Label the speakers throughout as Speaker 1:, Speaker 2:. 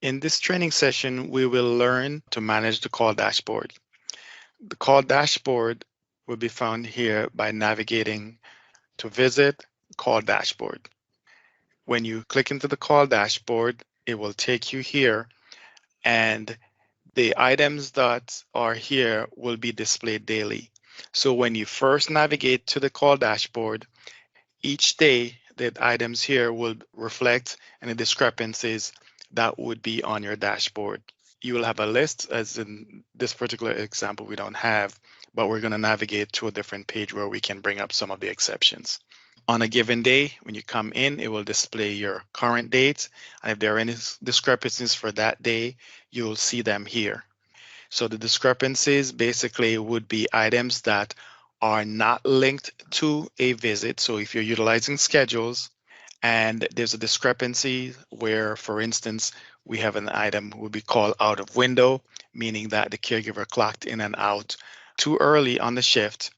Speaker 1: In this training session, we will learn to manage the call dashboard. The call dashboard will be found here by navigating to Visit, Call Dashboard. When you click into the call dashboard, it will take you here, and the items that are here will be displayed daily. So when you first navigate to the call dashboard, each day the items here will reflect any discrepancies that would be on your dashboard. You will have a list, as in this particular example we don't have, but we're going to navigate to a different page where we can bring up some of the exceptions. On a given day, when you come in, it will display your current date. And if there are any discrepancies for that day, you'll see them here. So the discrepancies basically would be items that are not linked to a visit. So if you're utilizing schedules and there's a discrepancy where, for instance, we have an item would be called out of window, meaning that the caregiver clocked in and out too early on the shift,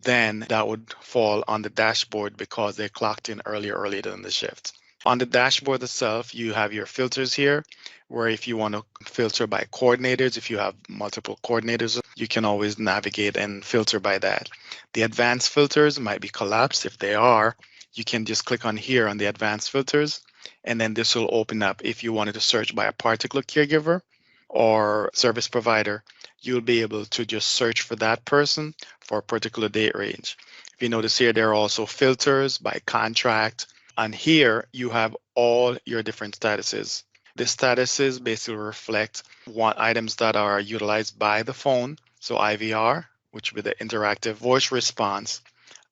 Speaker 1: then that would fall on the dashboard because they clocked in earlier than the shift. On the dashboard itself, you have your filters here, where if you want to filter by coordinators, if you have multiple coordinators, you can always navigate and filter by that. The advanced filters might be collapsed. If they are, you can just click on here on the advanced filters, and then this will open up. If you wanted to search by a particular caregiver or service provider, you'll be able to just search for that person for a particular date range. If you notice here, there are also filters by contract, and here you have all your different statuses. The statuses basically reflect what items that are utilized by the phone, so IVR, which would be the interactive voice response.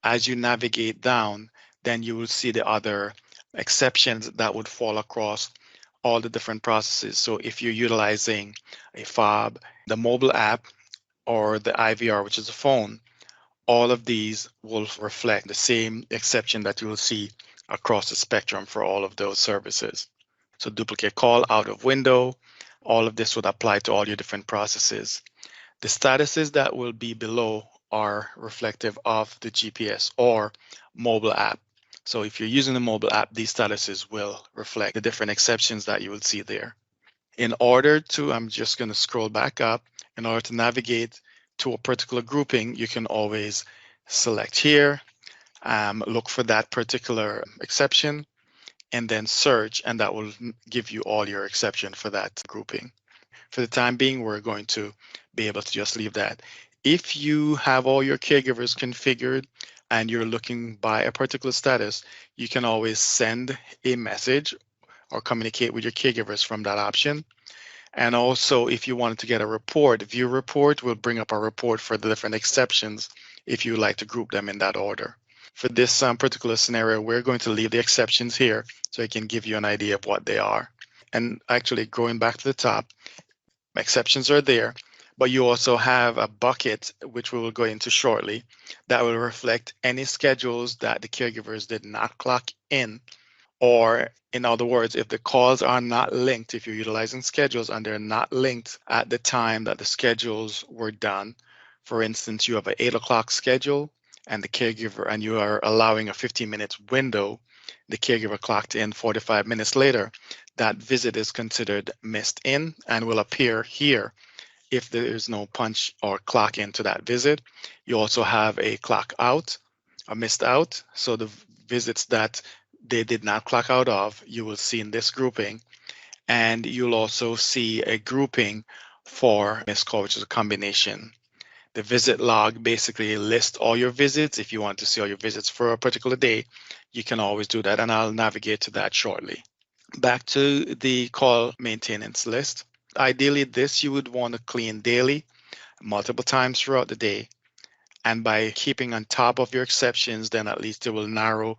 Speaker 1: As you navigate down, then you will see the other exceptions that would fall across all the different processes. So if you're utilizing a fob, the mobile app, or the IVR, which is a phone, all of these will reflect the same exception that you will see across the spectrum for all of those services. So duplicate call, out of window, all of this would apply to all your different processes. The statuses that will be below are reflective of the GPS or mobile app. So if you're using the mobile app, these statuses will reflect the different exceptions that you will see there. In order to, I'm just going to scroll back up. In order to navigate to a particular grouping, you can always select here, look for that particular exception, and then search, and that will give you all your exception for that grouping. For the time being, we're going to be able to just leave that. If you have all your caregivers configured and you're looking by a particular status, you can always send a message or communicate with your caregivers from that option. And also, if you wanted to get a report, view report will bring up a report for the different exceptions if you like to group them in that order. For this particular scenario, we're going to leave the exceptions here so I can give you an idea of what they are. And actually, going back to the top, exceptions are there, but you also have a bucket, which we will go into shortly, that will reflect any schedules that the caregivers did not clock in, or in other words, if the calls are not linked, if you're utilizing schedules and they're not linked at the time that the schedules were done. For instance, you have an 8 o'clock schedule and the caregiver, and you are allowing a 15-minute window, the caregiver clocked in 45 minutes later, that visit is considered missed in and will appear here if there is no punch or clock into that visit. You also have a clock out, a missed out. So the visits that they did not clock out of, you will see in this grouping. And you'll also see a grouping for missed call, which is a combination. The visit log basically lists all your visits. If you want to see all your visits for a particular day, you can always do that, and I'll navigate to that shortly. Back to the call maintenance list. Ideally, this you would want to clean daily, multiple times throughout the day. And by keeping on top of your exceptions, then at least it will narrow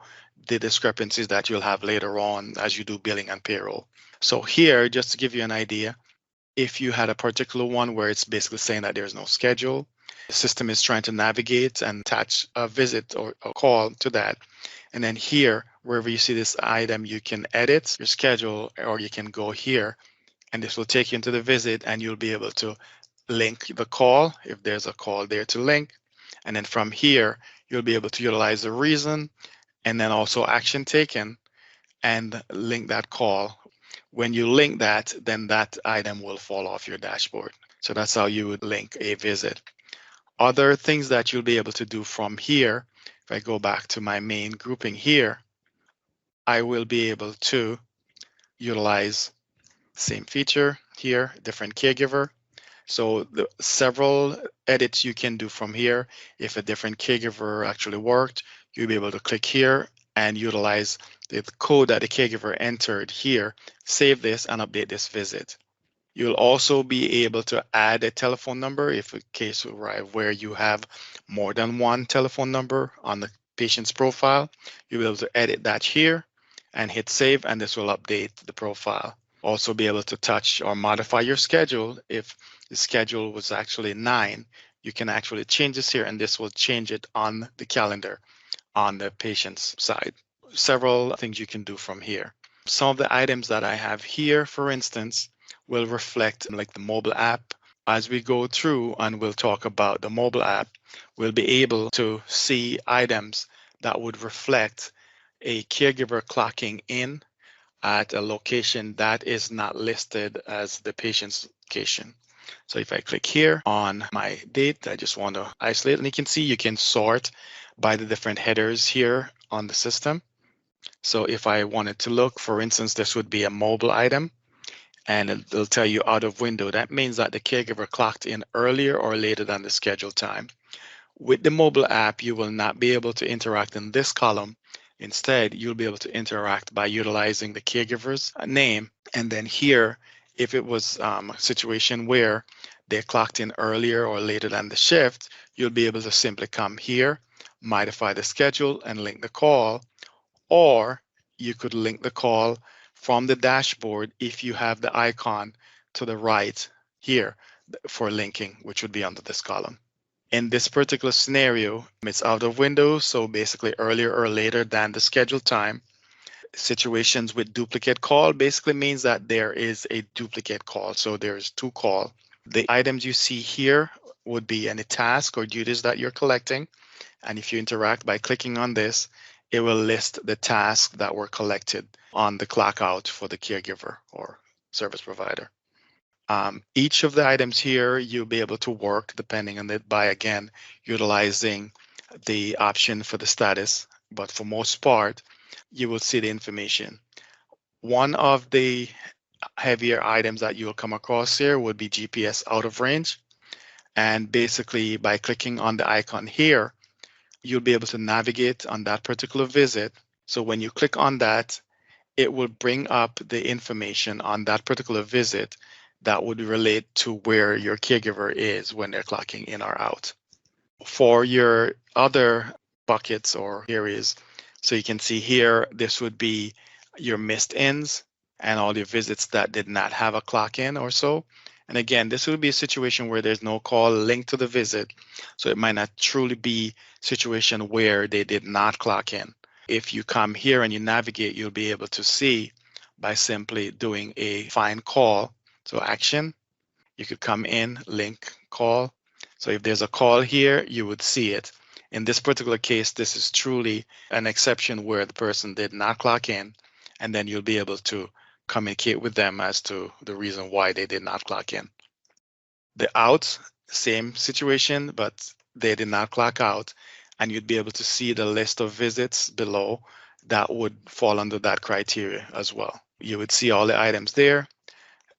Speaker 1: the discrepancies that you'll have later on as you do billing and payroll. So here, just to give you an idea, if you had a particular one where it's basically saying that there's no schedule, the system is trying to navigate and attach a visit or a call to that. And then here, wherever you see this item, you can edit your schedule, or you can go here, and this will take you into the visit, and you'll be able to link the call if there's a call there to link. And then from here, you'll be able to utilize the reason and then also action taken and link that call When you link that, then that item will fall off your dashboard. So that's how you would link a visit. Other things that you'll be able to do from here, if I go back to my main grouping here, I will be able to utilize same feature here, different caregiver. So the several edits you can do from here. If a different caregiver actually worked, you'll be able to click here and utilize the code that the caregiver entered here, save this and update this visit. You'll also be able to add a telephone number if a case will arrive where you have more than one telephone number on the patient's profile. You'll be able to edit that here and hit save, and this will update the profile. Also be able to touch or modify your schedule. If the schedule was actually 9, you can actually change this here and this will change it on the calendar on the patient's side. Several things you can do from here. Some of the items that I have here, for instance, will reflect like the mobile app. As we go through and we'll talk about the mobile app, we'll be able to see items that would reflect a caregiver clocking in at a location that is not listed as the patient's location. So if I click here on my date, I just want to isolate, and you can see you can sort by the different headers here on the system. So if I wanted to look, for instance, this would be a mobile item, and it'll tell you out of window. That means that the caregiver clocked in earlier or later than the scheduled time. With the mobile app, you will not be able to interact in this column. Instead, you'll be able to interact by utilizing the caregiver's name. And then here, if it was a situation where they clocked in earlier or later than the shift, you'll be able to simply come here, modify the schedule and link the call, or you could link the call from the dashboard if you have the icon to the right here for linking, which would be under this column. In this particular scenario, it's out of window, so basically earlier or later than the scheduled time. Situations with duplicate call basically means that there is a duplicate call, so there's 2 calls. The items you see here would be any task or duties that you're collecting, and if you interact by clicking on this, it will list the tasks that were collected on the clock out for the caregiver or service provider. Each of the items here, you'll be able to work depending on it by, again, utilizing the option for the status. But for most part, you will see the information. One of the heavier items that you will come across here would be GPS out of range. And basically, by clicking on the icon here, you'll be able to navigate on that particular visit. So when you click on that, it will bring up the information on that particular visit that would relate to where your caregiver is when they're clocking in or out. For your other buckets or areas, so you can see here, this would be your missed ins and all your visits that did not have a clock in or so. And again, this would be a situation where there's no call linked to the visit, so it might not truly be a situation where they did not clock in. If you come here and you navigate, you'll be able to see by simply doing a find call. So action, you could come in, link, call. So if there's a call here, you would see it. In this particular case, this is truly an exception where the person did not clock in, and then you'll be able to communicate with them as to the reason why they did not clock in. The out, same situation, but they did not clock out, and you'd be able to see the list of visits below that would fall under that criteria as well. You would see all the items there,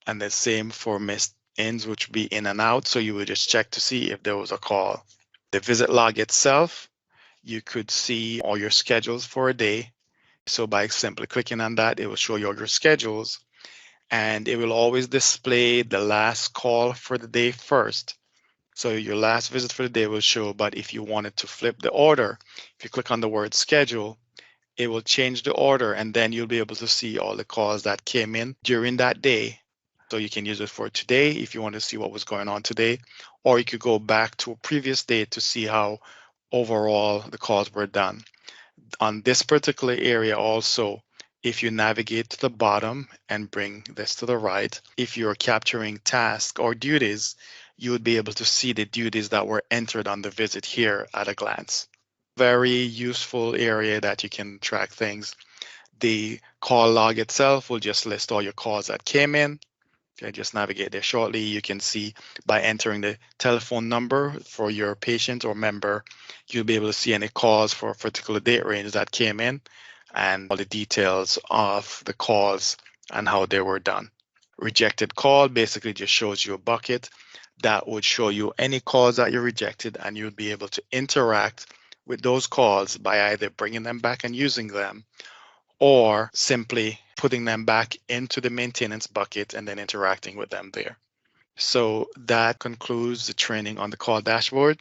Speaker 1: and the same for missed ins, which would be in and out. So you would just check to see if there was a call. The visit log itself, you could see all your schedules for a day. So by simply clicking on that, it will show you all your schedules, and it will always display the last call for the day first. So your last visit for the day will show, but if you wanted to flip the order, if you click on the word schedule, it will change the order, and then you'll be able to see all the calls that came in during that day. So you can use it for today if you want to see what was going on today, or you could go back to a previous day to see how overall the calls were done. On this particular area also, if you navigate to the bottom and bring this to the right, if you're capturing tasks or duties, you would be able to see the duties that were entered on the visit here at a glance. Very useful area that you can track things. The call log itself will just list all your calls that came in. If I just navigate there shortly, you can see by entering the telephone number for your patient or member, you'll be able to see any calls for a particular date range that came in and all the details of the calls and how they were done. Rejected call basically just shows you a bucket that would show you any calls that you rejected, and you'd be able to interact with those calls by either bringing them back and using them or simply putting them back into the maintenance bucket and then interacting with them there. So that concludes the training on the call dashboard.